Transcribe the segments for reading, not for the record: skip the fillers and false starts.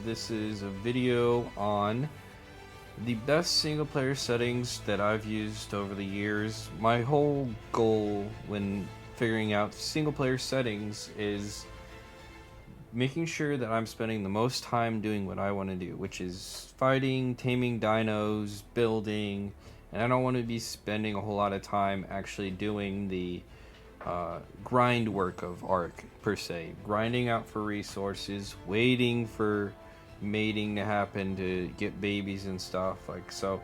This is a video on the best single player settings that I've used over the years. My whole goal when figuring out single player settings is making sure that I'm spending the most time doing what I want to do, which is fighting, taming dinos, building, and I don't want to be spending a whole lot of time actually doing the grind work of Ark per se, grinding out for resources, waiting for mating to happen to get babies and stuff like so.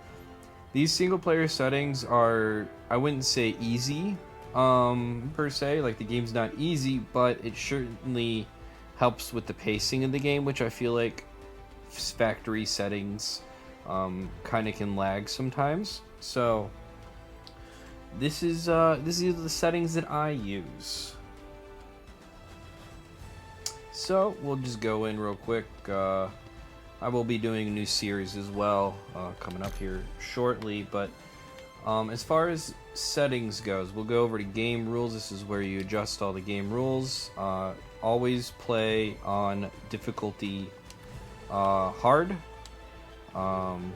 These single player settings are, I wouldn't say easy per se, like the game's not easy, but it certainly helps with the pacing of the game, which I feel like factory settings kind of can lag sometimes. So this is the settings that I use. So we'll just go in real quick. I will be doing a new series as well coming up here shortly. But as far as settings goes, we'll go over to game rules. This is where you adjust all the game rules. Always play on difficulty hard. I'm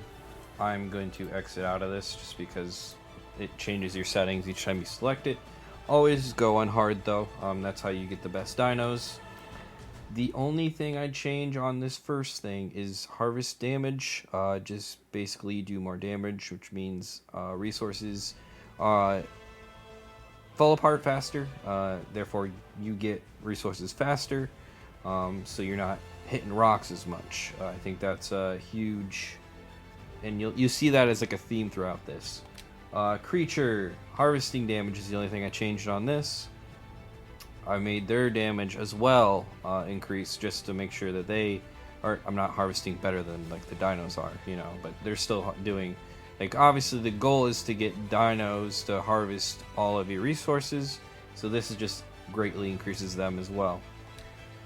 going to exit out of this just because it changes your settings each time you select it. Always go on hard though. That's how you get the best dinos. The only thing I'd change on this first thing is harvest damage. Just basically do more damage, which means resources fall apart faster. Therefore, you get resources faster, so you're not hitting rocks as much. I think that's a huge, and you'll see that as like a theme throughout this. Creature harvesting damage is the only thing I changed on this. I made their damage as well increase just to make sure that they are. I'm not harvesting better than like the dinos are, but they're still doing. Like obviously the goal is to get dinos to harvest all of your resources, so this is just greatly increases them as well.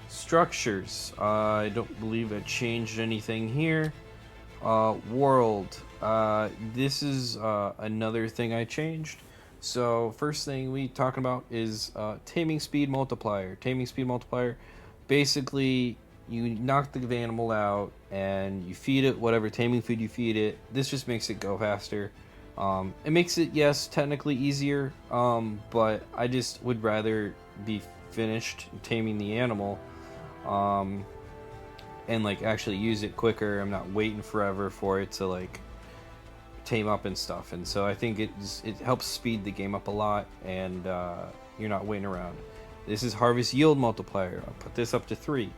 Structures. I don't believe I changed anything here. World. This is another thing I changed. So first thing we talking about is taming speed multiplier. Taming speed multiplier, basically you knock the animal out and you feed it whatever taming food you feed it. This just makes it go faster. It makes it, yes, technically easier, but I just would rather be finished taming the animal and like actually use it quicker. I'm not waiting forever for it to like tame up and stuff, and so I think it helps speed the game up a lot, and you're not waiting around. This is harvest yield multiplier. I'll put this up to 3.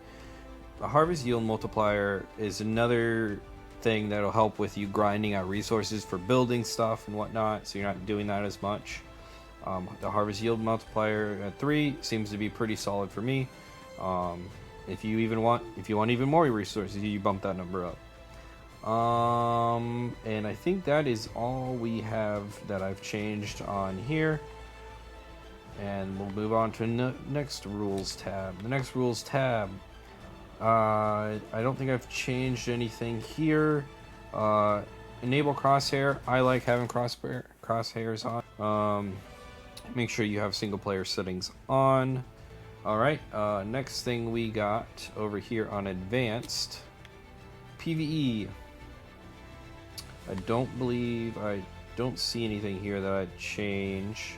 The harvest yield multiplier is another thing that'll help with you grinding out resources for building stuff and whatnot, so you're not doing that as much. The harvest yield multiplier at 3 seems to be pretty solid for me. If you want even more resources, you bump that number up. And I think that is all we have that I've changed on here, and we'll move on to next rules tab. The next rules tab, I don't think I've changed anything here. Enable crosshair. I like having crosshairs on. Make sure you have single player settings on. Alright, next thing we got over here on advanced PvE. I don't see anything here that I'd change.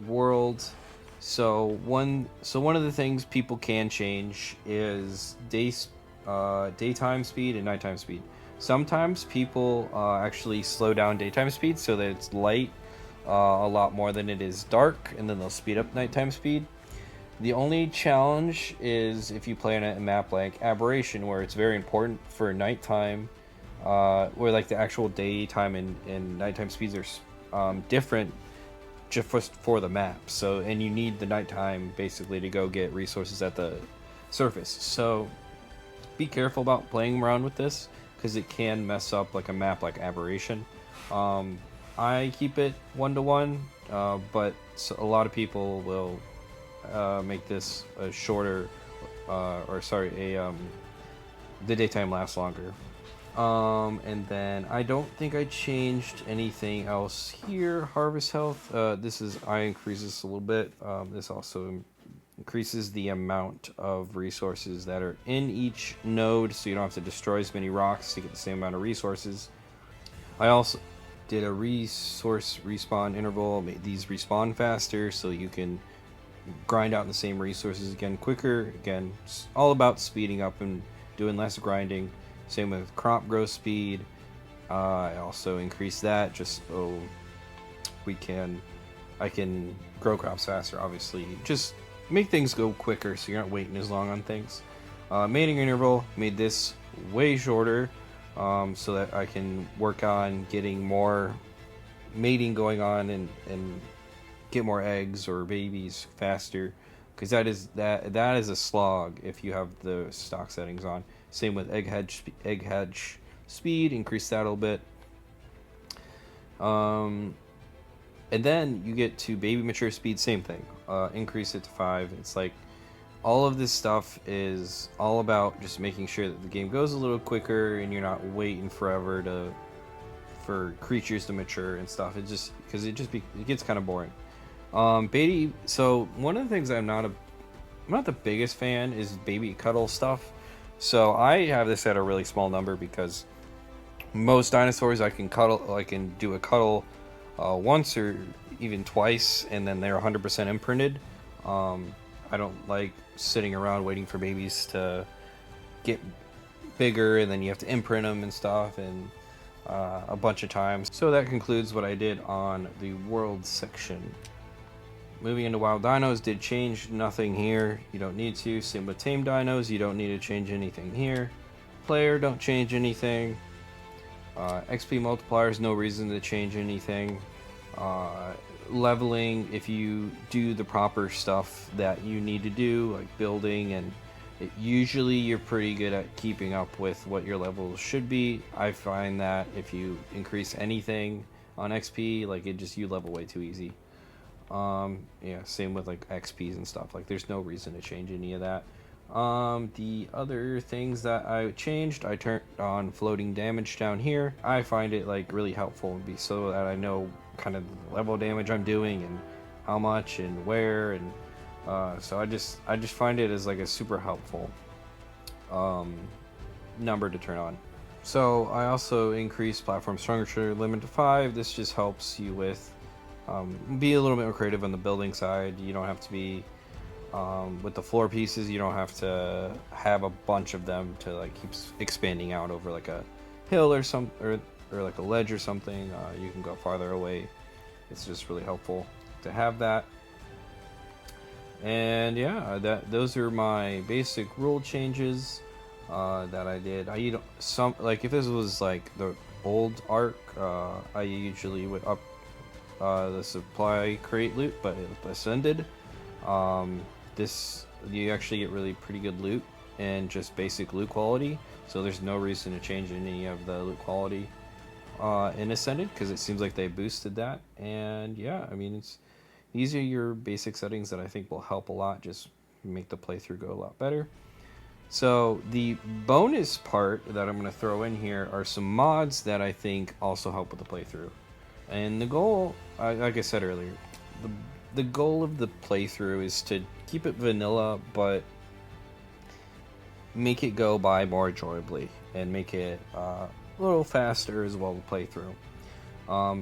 World. So one of the things people can change is daytime speed and nighttime speed. Sometimes people actually slow down daytime speed so that it's light a lot more than it is dark, and then they'll speed up nighttime speed. The only challenge is if you play on a map like Aberration, where it's very important for nighttime, where like the actual daytime and nighttime speeds are different just for the map. So, and you need the nighttime basically to go get resources at the surface. So be careful about playing around with this, because it can mess up like a map like Aberration. I keep it 1-to-1, but a lot of people will make this a shorter, the daytime lasts longer. And then I don't think I changed anything else here. Harvest health, I increase this a little bit. This also increases the amount of resources that are in each node, so you don't have to destroy as many rocks to get the same amount of resources. I also did a resource respawn interval, made these respawn faster so you can grind out the same resources again quicker. Again, it's all about speeding up and doing less grinding. Same with crop growth speed. I also increased that just so I can grow crops faster, obviously. Just make things go quicker so you're not waiting as long on things. Mating interval, made this way shorter so that I can work on getting more mating going on and get more eggs or babies faster, because that is a slog if you have the stock settings on. Same with egg hatch speed, increase that a little bit. And then you get to baby mature speed, same thing. Increase it to 5. It's like all of this stuff is all about just making sure that the game goes a little quicker and you're not waiting forever for creatures to mature and stuff. It just because it gets kind of boring. Baby. So one of the things I'm not the biggest fan is baby cuddle stuff. So I have this at a really small number because most dinosaurs I can do a cuddle once or even twice, and then they're 100% imprinted. I don't like sitting around waiting for babies to get bigger, and then you have to imprint them and stuff, and a bunch of times. So that concludes what I did on the world section. Moving into wild dinos, did change nothing here. You don't need to. Same with tame dinos, you don't need to change anything here. Player, don't change anything. XP multipliers, no reason to change anything. Leveling, if you do the proper stuff that you need to do, like building, and usually you're pretty good at keeping up with what your levels should be. I find that if you increase anything on XP, like you level way too easy. Yeah, same with like XPs and stuff. Like there's no reason to change any of that. The other things that I changed, I turned on floating damage down here. I find it like really helpful so that I know kind of the level of damage I'm doing and how much and where, and so I just find it as like a super helpful number to turn on. So I also increased platform structure limit to 5. This just helps you with be a little bit more creative on the building side. You don't have to be with the floor pieces, you don't have to have a bunch of them to like keep expanding out over like a hill or or like a ledge or something. You can go farther away. It's just really helpful to have that. And yeah, those are my basic rule changes that I did. If this was like the old Ark, I usually would up the supply crate loot, but it Ascended. This, you actually get really pretty good loot and just basic loot quality, so there's no reason to change any of the loot quality in Ascended, because it seems like they boosted that. And yeah, I mean, these are your basic settings that I think will help a lot, just make the playthrough go a lot better. So the bonus part that I'm going to throw in here are some mods that I think also help with the playthrough. And the goal, like I said earlier, the goal of the playthrough is to keep it vanilla, but make it go by more enjoyably and make it a little faster as well to play through.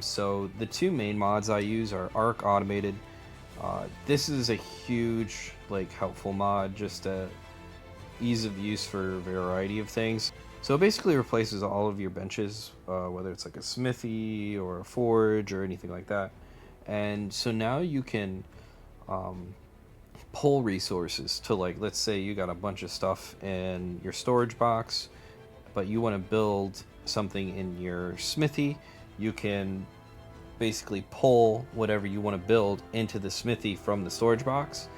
So the two main mods I use are Ark Automated. This is a huge, like, helpful mod, just a ease of use for a variety of things. So it basically replaces all of your benches, whether it's like a smithy or a forge or anything like that. And so now you can pull resources to, like, let's say you got a bunch of stuff in your storage box, but you want to build something in your smithy. You can basically pull whatever you want to build into the smithy from the storage box,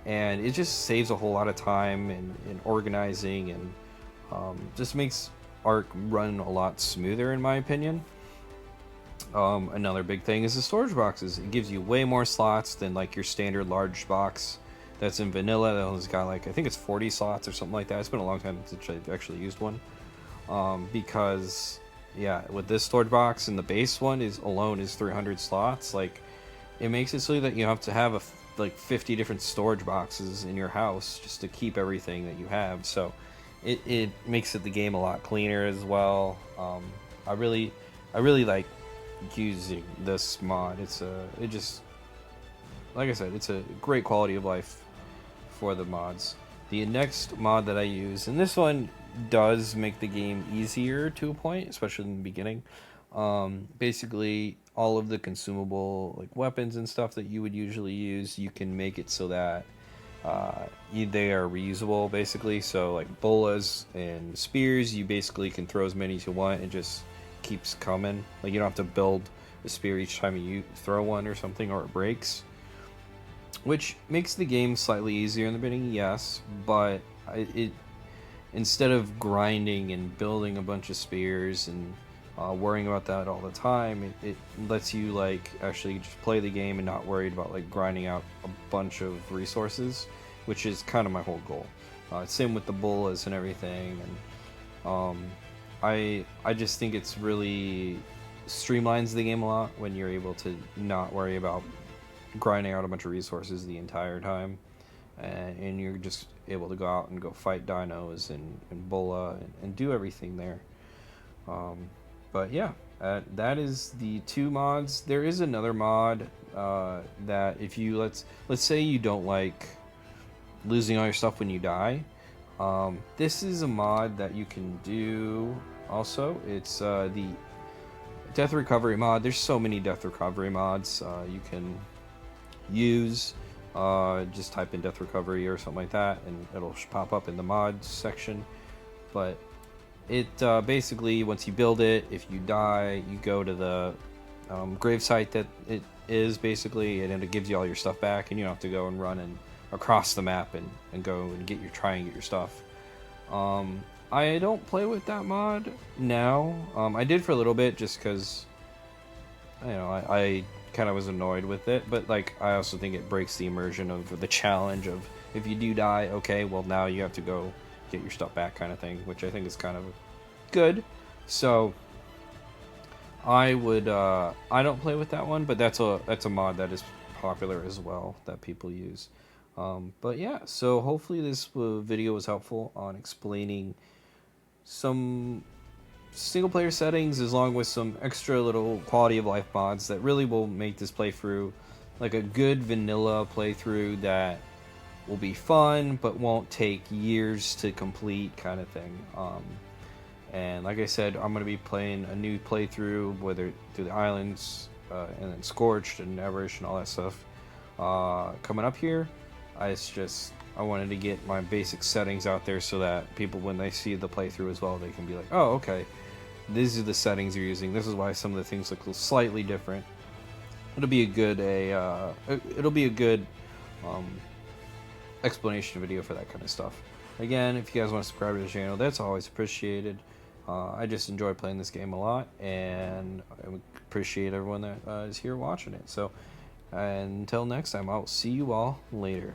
and it just saves a whole lot of time in organizing, and just makes Ark run a lot smoother, in my opinion. Another big thing is the storage boxes. It gives you way more slots than like your standard large box that's in vanilla. That one's got, like, I think it's 40 slots or something like that. It's been a long time since I've actually used one. Because yeah, with this storage box, and the base one is 300 slots. Like, it makes it so that you have to have like 50 different storage boxes in your house just to keep everything that you have. So it makes the game a lot cleaner as well. I really like using this mod. It just, like I said, it's a great quality of life for the mods. The next mod that I use, and this one does make the game easier to a point, especially in the beginning. Basically, all of the consumable like weapons and stuff that you would usually use, you can make it so that they are reusable, basically. So like bolas and spears, you basically can throw as many as you want. It just keeps coming. Like you don't have to build a spear each time you throw one or something, or it breaks. Which makes the game slightly easier in the beginning, yes, but it instead of grinding and building a bunch of spears and worrying about that all the time, it lets you like actually just play the game and not worried about like grinding out a bunch of resources, which is kind of my whole goal. Same with the bolas and everything, and I just think it's really streamlines the game a lot when you're able to not worry about grinding out a bunch of resources the entire time, and you're just able to go out and go fight dinos and bola and do everything there. But yeah, that is the two mods. There is another mod that if you let's say you don't like losing all your stuff when you die. This is a mod that you can do also. It's the death recovery mod. There's so many death recovery mods you can use. Just type in death recovery or something like that and it'll pop up in the mods section. But it basically, once you build it, if you die, you go to the gravesite that it is basically, and it gives you all your stuff back, and you don't have to go and run and across the map and go and try and get your stuff. I don't play with that mod now. I did for a little bit just because I kind of was annoyed with it, but like I also think it breaks the immersion of the challenge of if you do die, okay, well now you have to go get your stuff back kind of thing, which I think is kind of good. So I would I don't play with that one, but that's a mod that is popular as well that people use. But yeah, so hopefully this video was helpful on explaining some single player settings along with some extra little quality of life mods that really will make this playthrough like a good vanilla playthrough that will be fun but won't take years to complete kind of thing. And like I said, I'm going to be playing a new playthrough, whether through the islands and then Scorched and Aberration and all that stuff coming up here. I wanted to get my basic settings out there so that people, when they see the playthrough as well, they can be like, oh, okay, these are the settings you're using. This is why some of the things look slightly different. It'll be a good explanation video for that kind of stuff. Again, if you guys want to subscribe to the channel, that's always appreciated. I just enjoy playing this game a lot, and I appreciate everyone that is here watching it. So until next time, I will see you all later.